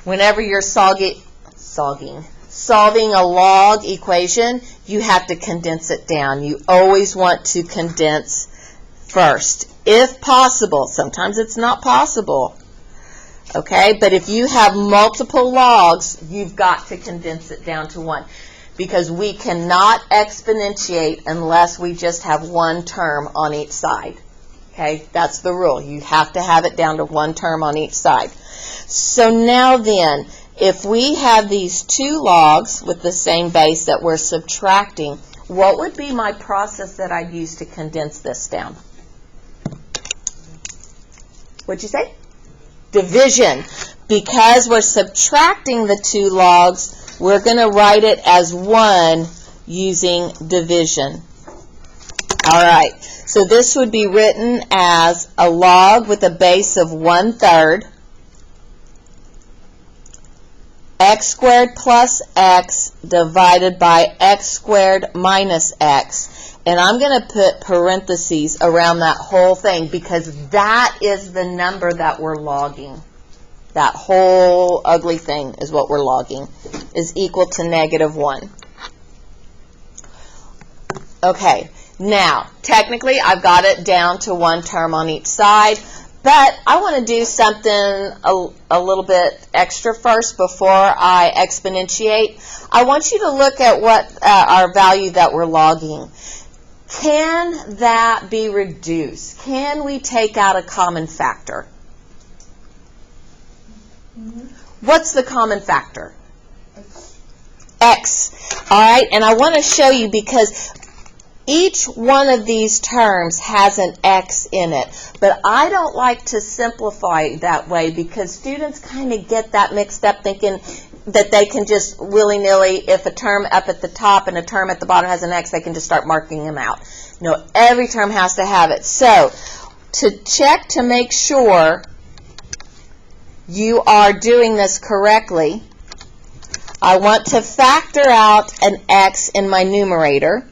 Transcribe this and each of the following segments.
Whenever you're solving a log equation, you have to condense it down. You always want to condense first, if possible. Sometimes it's not possible. Okay, but if you have multiple logs, you've got to condense it down to one, because we cannot exponentiate unless we just have one term on each side. Okay, that's the rule. You have to have it down to one term on each side. So now then, if we have these two logs with the same base that we're subtracting, what would be my process that I'd use to condense this down? What'd you say? Division. Because we're subtracting the two logs, we're going to write it as 1 using division. All right. So this would be written as a log with a base of 1/3, x squared plus x divided by x squared minus x. And I'm going to put parentheses around that whole thing, because that is the number that we're logging. That whole ugly thing is what we're logging, is equal to -1. Okay, now, technically I've got it down to one term on each side, but I want to do something a little bit extra first before I exponentiate. I want you to look at what our value that we're logging. Can that be reduced? Can we take out a common factor? What's the common factor? X. All right, and I want to show you, because each one of these terms has an x in it, but I don't like to simplify that way, because students kind of get that mixed up, thinking that they can just willy-nilly, if a term up at the top and a term at the bottom has an x, they can just start marking them out. No, every term has to have it. So to check to make sure you are doing this correctly, I want to factor out an x in my numerator.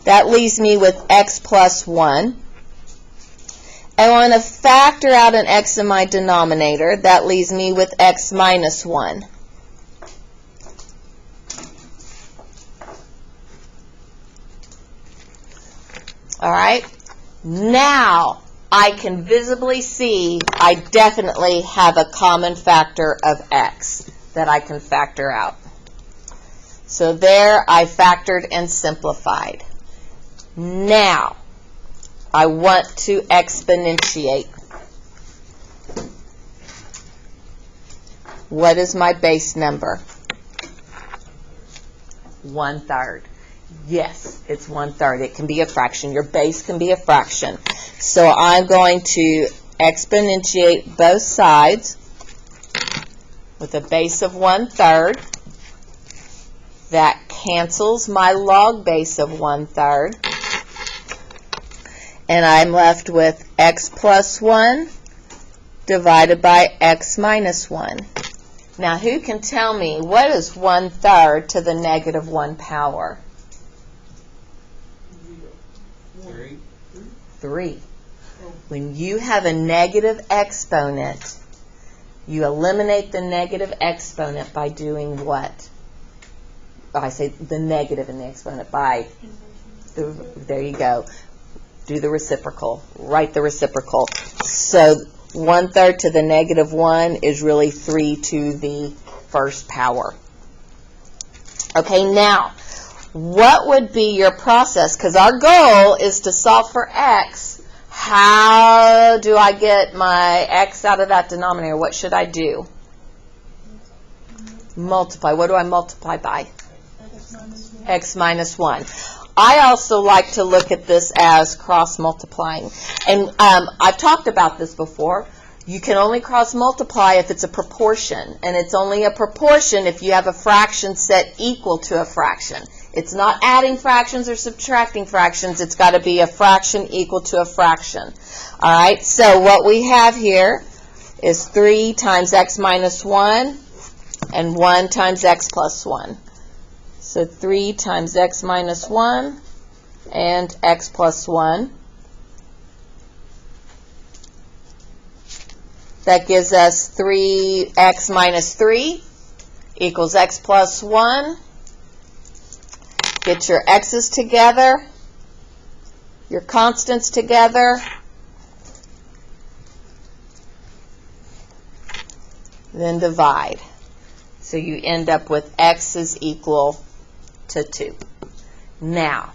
That leaves me with x plus 1. I want to factor out an x in my denominator. That leaves me with x minus 1. All right. Now I can visibly see I definitely have a common factor of x that I can factor out. So there I factored and simplified. Now I want to exponentiate. What is my base number? 1/3. Yes, it's 1/3. It can be a fraction. Your base can be a fraction. So I'm going to exponentiate both sides with a base of 1/3. That cancels my log base of 1/3. And I'm left with x plus 1 divided by x minus 1. Now, who can tell me what is 1/3 to the -1 power? 3. When you have a negative exponent, you eliminate the negative exponent by doing what? I say the negative in the exponent by, there you go. Do the reciprocal. Write the reciprocal. So 1/3 to the -1 is really 3 to the first power. Okay, now, what would be your process? Because our goal is to solve for x. How do I get my x out of that denominator? What should I do? Multiply. What do I multiply by? X minus 1. I also like to look at this as cross-multiplying. And I've talked about this before. You can only cross-multiply if it's a proportion. And it's only a proportion if you have a fraction set equal to a fraction. It's not adding fractions or subtracting fractions. It's got to be a fraction equal to a fraction. All right, so what we have here is 3 times x minus 1 and 1 times x plus 1. So 3 times x minus 1 and x plus 1. That gives us 3x minus 3 equals x plus 1. Get your x's together, your constants together. Then divide. So you end up with x is equal to 2. Now,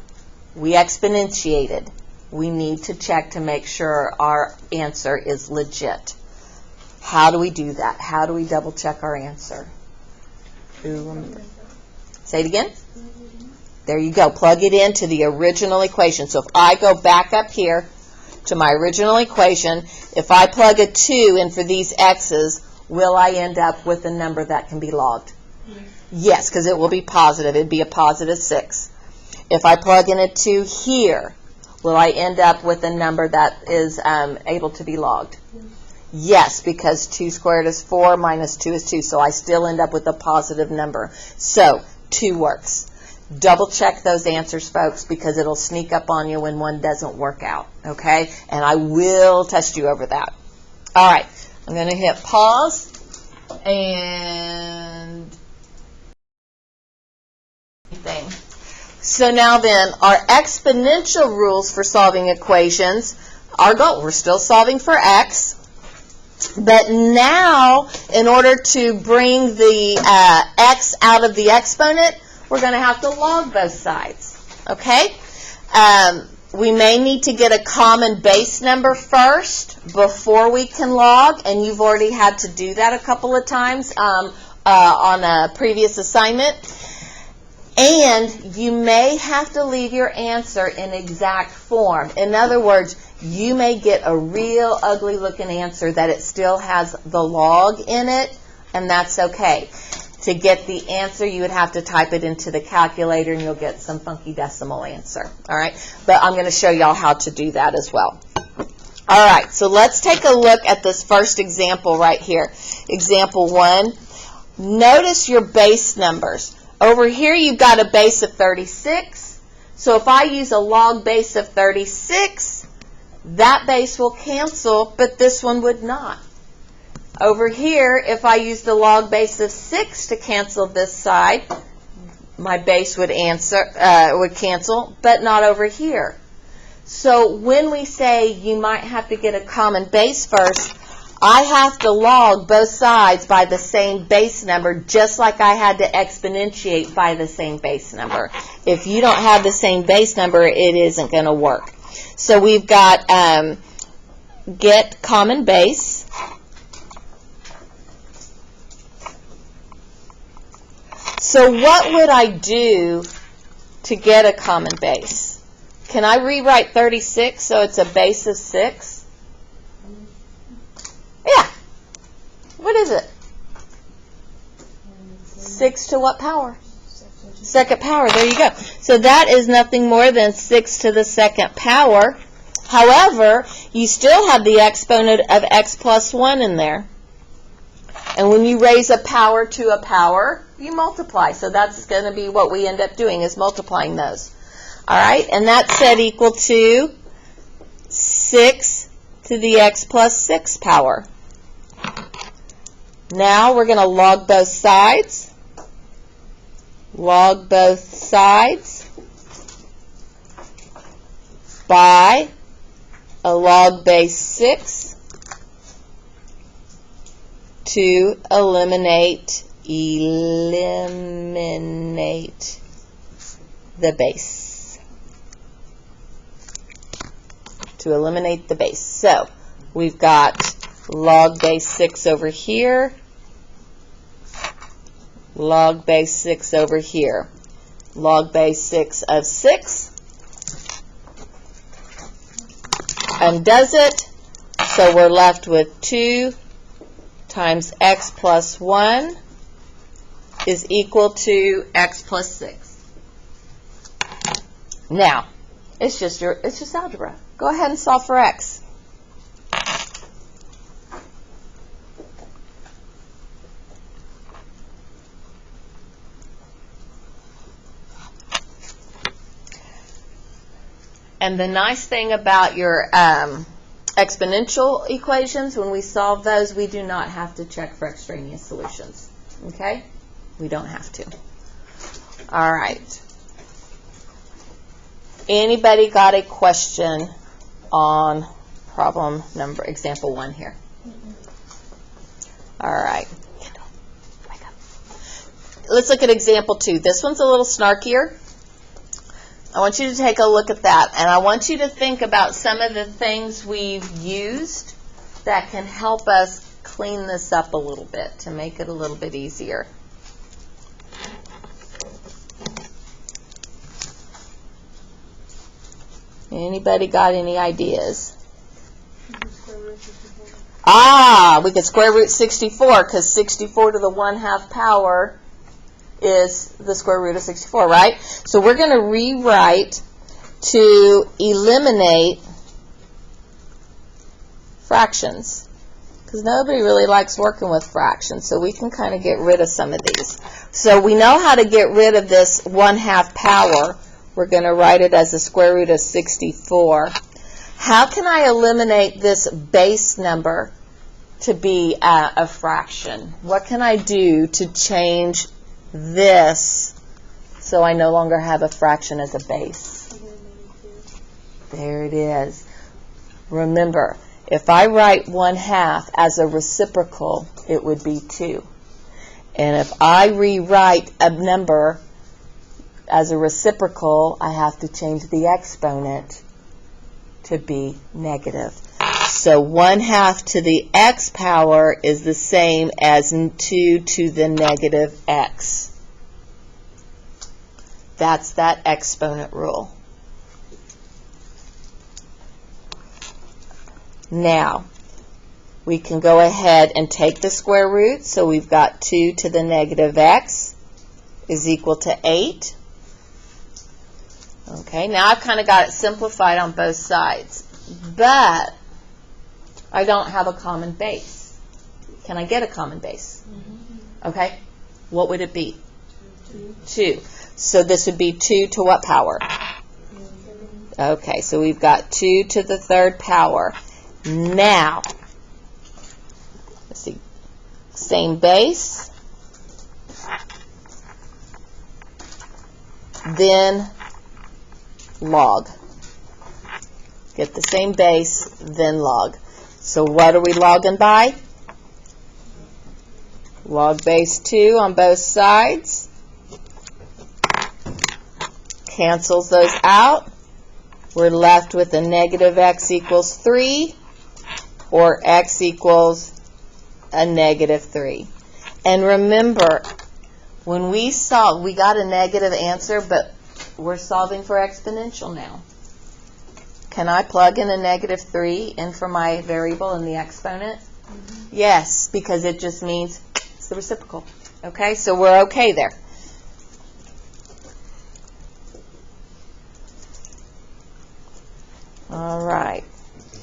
we exponentiated. We need to check to make sure our answer is legit. How do we do that? How do we double check our answer? Who remembers? Say it again. There you go. Plug it into the original equation. So if I go back up here to my original equation, if I plug a 2 in for these x's, will I end up with a number that can be logged? Yes, because it will be positive. It would be a positive 6. If I plug in a 2 here, will I end up with a number that is able to be logged? Yes, because 2 squared is 4 minus 2 is 2. So I still end up with a positive number. So 2 works. Double check those answers, folks, because it'll sneak up on you when one doesn't work out. Okay? And I will test you over that. All right. I'm going to hit pause and thing. So now then, our exponential rules for solving equations are go. We're still solving for x, but now in order to bring the x out of the exponent, we're going to have to log both sides. Okay? We may need to get a common base number first before we can log, and you've already had to do that a couple of times on a previous assignment. And you may have to leave your answer in exact form. In other words, you may get a real ugly looking answer that it still has the log in it, and that's okay. To get the answer, you would have to type it into the calculator, and you'll get some funky decimal answer. All right? But I'm going to show y'all how to do that as well. All right, so let's take a look at this first example right here. Example 1. Notice your base numbers. Over here, you've got a base of 36. So if I use a log base of 36, that base will cancel, but this one would not. Over here, if I use the log base of 6 to cancel this side, my base would cancel, but not over here. So when we say you might have to get a common base first, I have to log both sides by the same base number, just like I had to exponentiate by the same base number. If you don't have the same base number, it isn't going to work. So we've got get common base. So what would I do to get a common base? Can I rewrite 36 so it's a base of 6? Yeah. What is it? 6 to what power? Second power. There you go. So that is nothing more than 6 to the second power. However, you still have the exponent of x plus 1 in there. And when you raise a power to a power, you multiply. So that's going to be what we end up doing, is multiplying those. All right? And that's set equal to 6 to the x plus 6 power. Now we're going to log both sides. Log both sides by a log base 6 to eliminate the base. To eliminate the base. So we've got log base 6 over here, log base 6 over here. Log base 6 of 6 undoes it, so we're left with 2 times x plus 1 is equal to x plus 6. Now, it's just algebra. Go ahead and solve for x. And the nice thing about your exponential equations, when we solve those, we do not have to check for extraneous solutions. Okay? We don't have to. All right. Anybody got a question on problem number, example 1 here? All right. Let's look at example 2. This one's a little snarkier. I want you to take a look at that, and I want you to think about some of the things we've used that can help us clean this up a little bit to make it a little bit easier. Anybody got any ideas? We could square root 64 because 64 to the 1/2 power is the square root of 64, right? So we're going to rewrite to eliminate fractions because nobody really likes working with fractions, so we can kind of get rid of some of these. So we know how to get rid of this 1/2 power. We're going to write it as the square root of 64. How can I eliminate this base number to be a fraction? What can I do to change this so I no longer have a fraction as a base? There it is. Remember, if I write 1/2 as a reciprocal, it would be 2. And if I rewrite a number as a reciprocal, I have to change the exponent to be negative. So 1/2 to the x power is the same as 2 to the negative x. That's that exponent rule. Now, we can go ahead and take the square root. So we've got 2 to the negative x is equal to 8. Okay, now I've kind of got it simplified on both sides. But I don't have a common base. Can I get a common base? Okay, what would it be? 2. So this would be 2 to what power? Okay, so we've got 2 to the 3rd power. Now, let's see, same base, then log. Get the same base, then log. So what are we logging by? Log base 2 on both sides. Cancels those out. We're left with a negative x equals 3 or x equals a negative 3. And remember, when we solve, we got a negative answer, but we're solving for exponential now. Can I plug in a negative 3 in for my variable in the exponent? Yes, because it just means it's the reciprocal. Okay, so we're okay there. All right.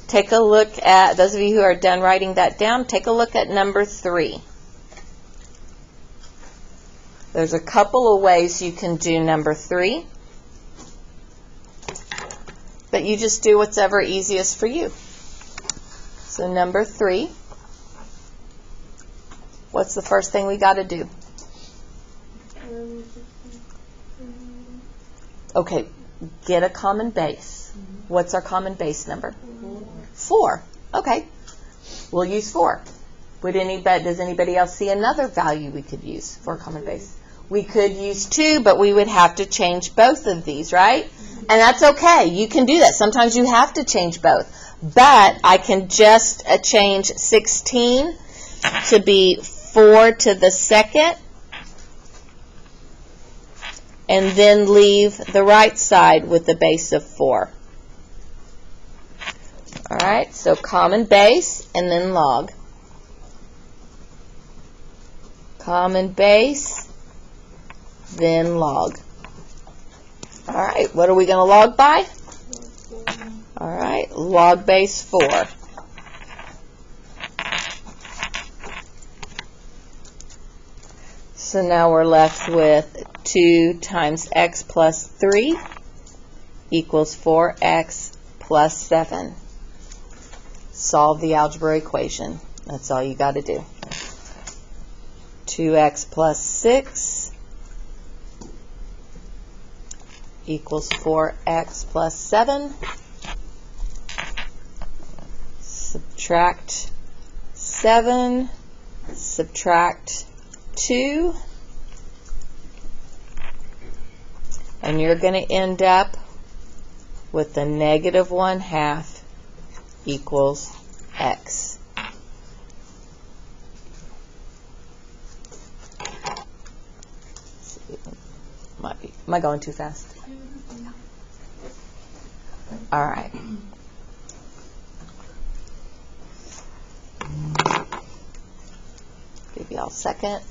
Take a look at, those of you who are done writing that down, take a look at number 3. There's a couple of ways you can do number 3. But you just do what's ever easiest for you. So number 3, what's the first thing we got to do? Okay, get a common base. What's our common base number? 4. Okay, we'll use 4. Does anybody else see another value we could use for a common base? We could use 2, but we would have to change both of these, right? And that's okay. You can do that. Sometimes you have to change both. But I can just change 16 to be 4 to the 2nd. And then leave the right side with the base of 4. All right, so common base and then log. Common base, then log. All right, what are we going to log by? All right, log base 4. So now we're left with 2 times x plus 3 equals 4x plus 7. solve the algebra equation. That's all you got to do. 2x plus 6 equals 4x plus 7. Subtract 7, subtract 2, and you're going to end up with the negative 1/2 equals x. Am I going too fast? All right. Give y'all a second.